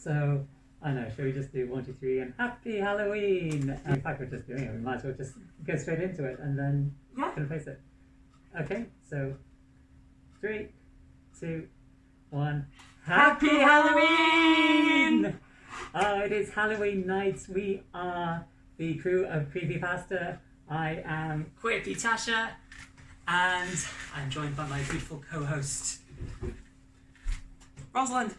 So, I don't know, shall we just do 1, 2, 3 and Happy Halloween? In fact, we're just doing it. We might as well just go straight into it and then gonna face it. Okay, so 3, 2, 1. Happy Halloween! It is Halloween night. We are the crew of Creepypasta. I am Queerpy Tasha, and I'm joined by my beautiful co-host Rosalind.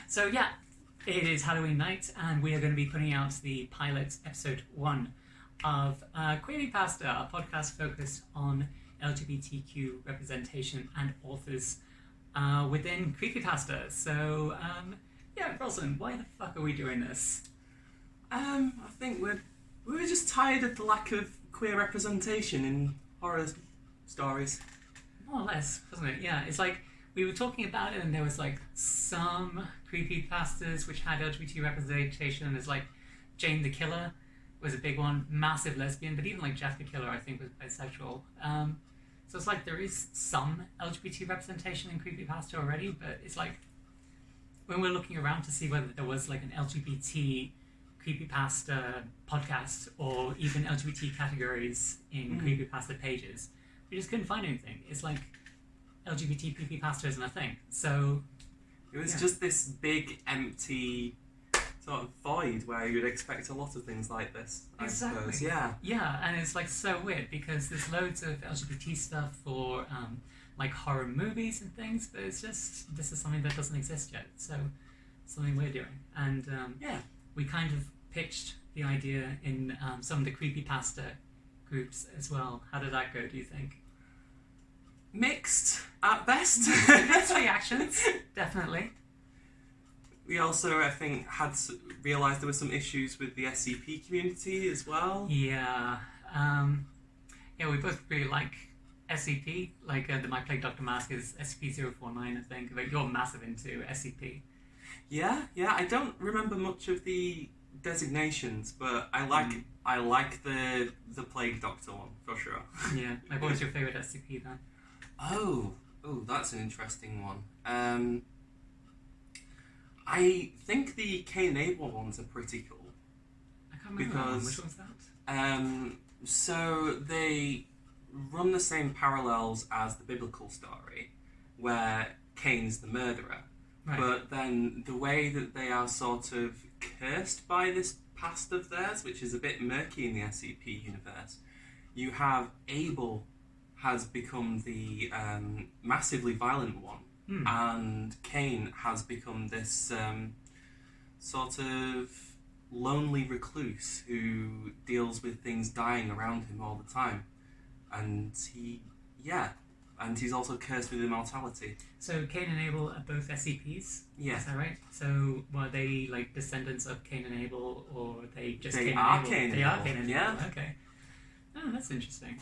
So yeah, it is Halloween night, and we are going to be putting out the pilot episode 1 of Queerpypasta, a podcast focused on LGBTQ representation and authors within Creepypasta. So yeah, Rosalind, why the fuck are we doing this? I think we were just tired of the lack of queer representation in horror stories. More or less, wasn't it? Yeah, it's like we were talking about it, and there was like some creepypastas which had LGBT representation, and there's like Jane the Killer was a big one, massive lesbian, but even like Jeff the Killer I think was bisexual. So it's like there is some LGBT representation in creepypasta already, but it's like when we're looking around to see whether there was like an LGBT creepypasta podcast or even LGBT categories in creepypasta pages, we just couldn't find anything. It's like LGBT creepypasta isn't a thing. So it was just this big empty sort of void where you would expect a lot of things like this, I suppose. Yeah, and it's like so weird because there's loads of LGBT stuff for like horror movies and things, but it's just this is something that doesn't exist yet. So something we're doing, and we kind of pitched the idea in some of the creepypasta groups as well. How did that go, do you think? Mixed at best. Mixed reactions, definitely. We also, I think, had realised there were some issues with the SCP community as well. Yeah. We both really like SCP. Like, the My Plague Dr. Mask is SCP-049, I think. But you're massive into SCP. Yeah. I don't remember much of the designations, but I like the Plague Doctor one, for sure. Yeah. Like, what was your favourite SCP, then? Oh, that's an interesting one. I think the Cain and Abel ones are pretty cool. I can't remember which one's that? So they run the same parallels as the biblical story, where Cain's the murderer. Right. But then the way that they are sort of cursed by this past of theirs, which is a bit murky in the SCP universe, you have Abel has become the massively violent one. And Cain has become this sort of lonely recluse who deals with things dying around him all the time. And he's also cursed with immortality. So Cain and Abel are both SCPs? Yeah. Is that right? So were they like descendants of Cain and Abel, or are they just Cain and Abel? They are Cain and Abel, okay. Oh, that's interesting.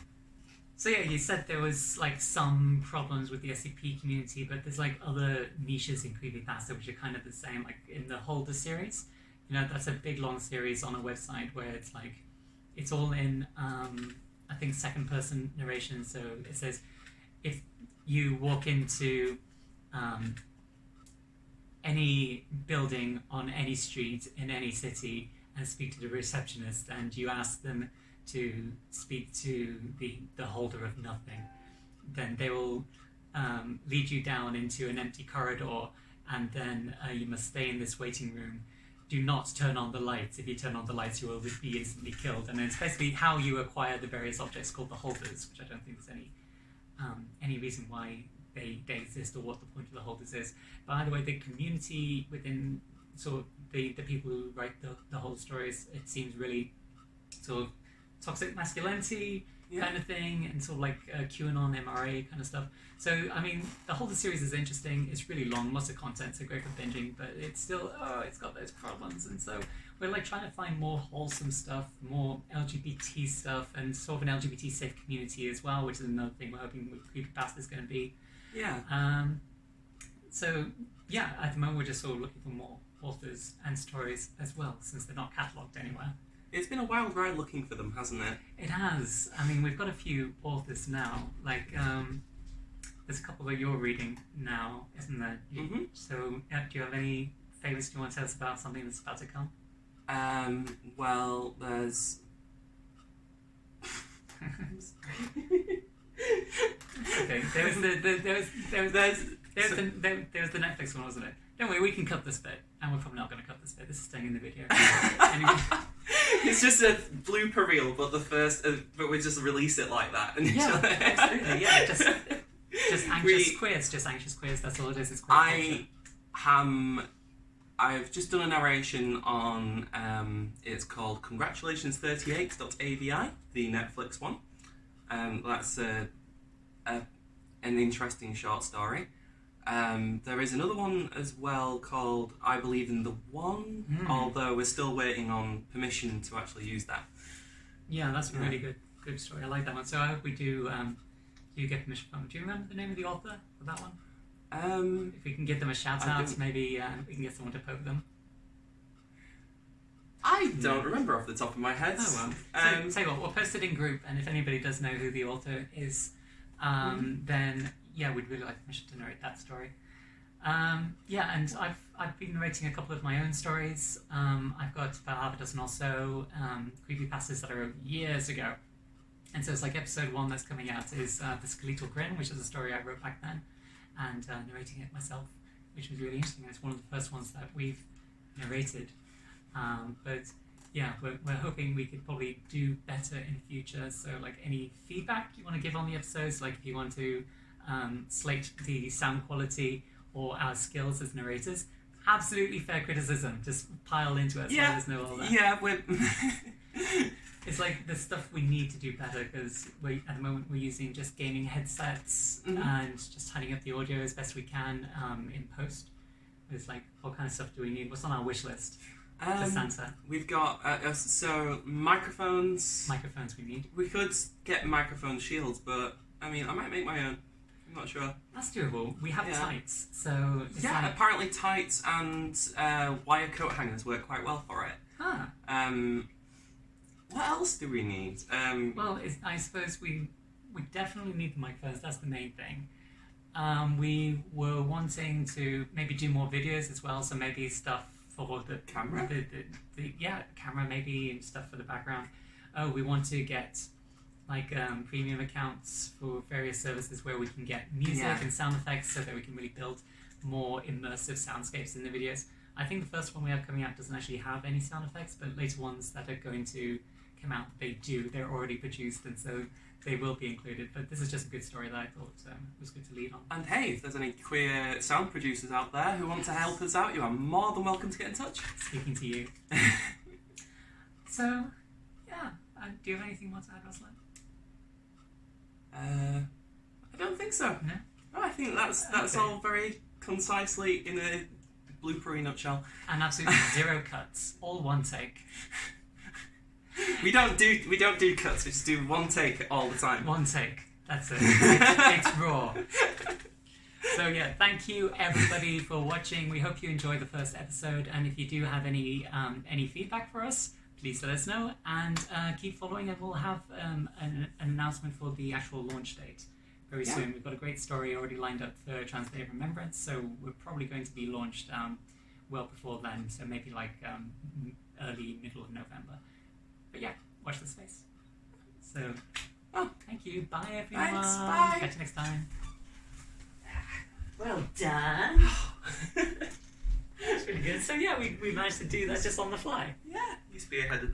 So yeah, you said there was like some problems with the SCP community, but there's like other niches in Creepypasta which are kind of the same, like in the Holder series. You know, that's a big long series on a website where it's like, it's all in, I think, second person narration. So it says, if you walk into any building on any street in any city and speak to the receptionist and you ask them to speak to the holder of nothing, then they will lead you down into an empty corridor, and then you must stay in this waiting room. Do not turn on the lights. If you turn on the lights, you will be instantly killed. And then it's basically how you acquire the various objects called the holders, which I don't think there's any reason why they exist or what the point of the holders is. But either way, the community within sort of the people who write the whole stories, it seems really sort of toxic masculinity kind of thing, and sort of like QAnon, MRA kind of stuff. So, I mean, the whole series is interesting. It's really long, lots of content, so great for binging, but it's still, it's got those problems. And so we're like trying to find more wholesome stuff, more LGBT stuff, and sort of an LGBT safe community as well, which is another thing we're hoping with Creepypasta is going to be. Yeah. So, yeah, at the moment we're just sort of looking for more authors and stories as well, since they're not catalogued anywhere. It's been a wild ride looking for them, hasn't it? It has. I mean, we've got a few authors now. Like, there's a couple that you're reading now, isn't there? Mm-hmm. So, do you have any favourites you want to tell us about, something that's about to come? Well, there's... Okay, there was the Netflix one, wasn't it? Don't worry, we can cut this bit, and we're probably not going to cut this bit. This is staying in the video. Anyway. It's just a blooper reel, but but we just release it like that. And Absolutely, yeah. Just anxious quiz. Just anxious quiz. That's all it is. It's queer culture. I've just done a narration on. It's called Congratulations38.avi, the Netflix one. That's an interesting short story. There is another one as well called I Believe in the One, although we're still waiting on permission to actually use that. Yeah, that's a really good story. I like that one. So I hope we do get permission from. Do you remember the name of the author for that one? If we can give them a shout out, maybe we can get someone to poke them. I don't remember off the top of my head. Oh well. So, tell you what, we'll post it in group, and if anybody does know who the author is, then yeah, we'd really like permission to narrate that story. And I've been narrating a couple of my own stories. I've got about half a dozen or so creepypastas that I wrote years ago. And so it's like episode 1 that's coming out is The Skeletal Grin, which is a story I wrote back then, and narrating it myself, which was really interesting. It's one of the first ones that we've narrated. But yeah, we're hoping we could probably do better in the future. So like any feedback you want to give on the episodes, like if you want to slate the sound quality or our skills as narrators, absolutely fair criticism. Just pile into it. So there's no all that. Yeah, we're... It's like the stuff we need to do better, because at the moment we're using just gaming headsets and just tidying up the audio as best we can in post. It's like, what kind of stuff do we need? What's on our wish list for Santa? We've got microphones. Microphones we need. We could get microphone shields, but I mean, I might make my own. I'm not sure. That's doable. We have tights, so apparently tights and wire coat hangers work quite well for it. What else do we need? I suppose we definitely need the microphones. That's the main thing. We were wanting to maybe do more videos as well, so maybe stuff for the camera. The camera maybe, and stuff for the background. We want to get like premium accounts for various services where we can get music and sound effects, so that we can really build more immersive soundscapes in the videos. I think the first one we have coming out doesn't actually have any sound effects, but later ones that are going to come out, they do. They're already produced, and so they will be included. But this is just a good story that I thought was good to lead on. And hey, if there's any queer sound producers out there who want to help us out, you are more than welcome to get in touch. Speaking to you. So, yeah. Do you have anything more to add, Rosalind? I don't think so. No? Oh, I think that's all very concisely in a bloopery nutshell. And absolutely 0 cuts. All one take. We don't do cuts. We just do one take all the time. One take. That's it. It's raw. So yeah, thank you everybody for watching. We hope you enjoyed the first episode, and if you do have any feedback for us, please let us know, and keep following, and we'll have an announcement for the actual launch date very soon. We've got a great story already lined up for Transday of Remembrance, so we're probably going to be launched well before then, so maybe like early, middle of November. But yeah, watch this space. So, thank you. Bye, everyone. Thanks, bye. Catch you next time. Well done. That's really good. So yeah, we managed to do that just on the fly. Yeah, you spearheaded.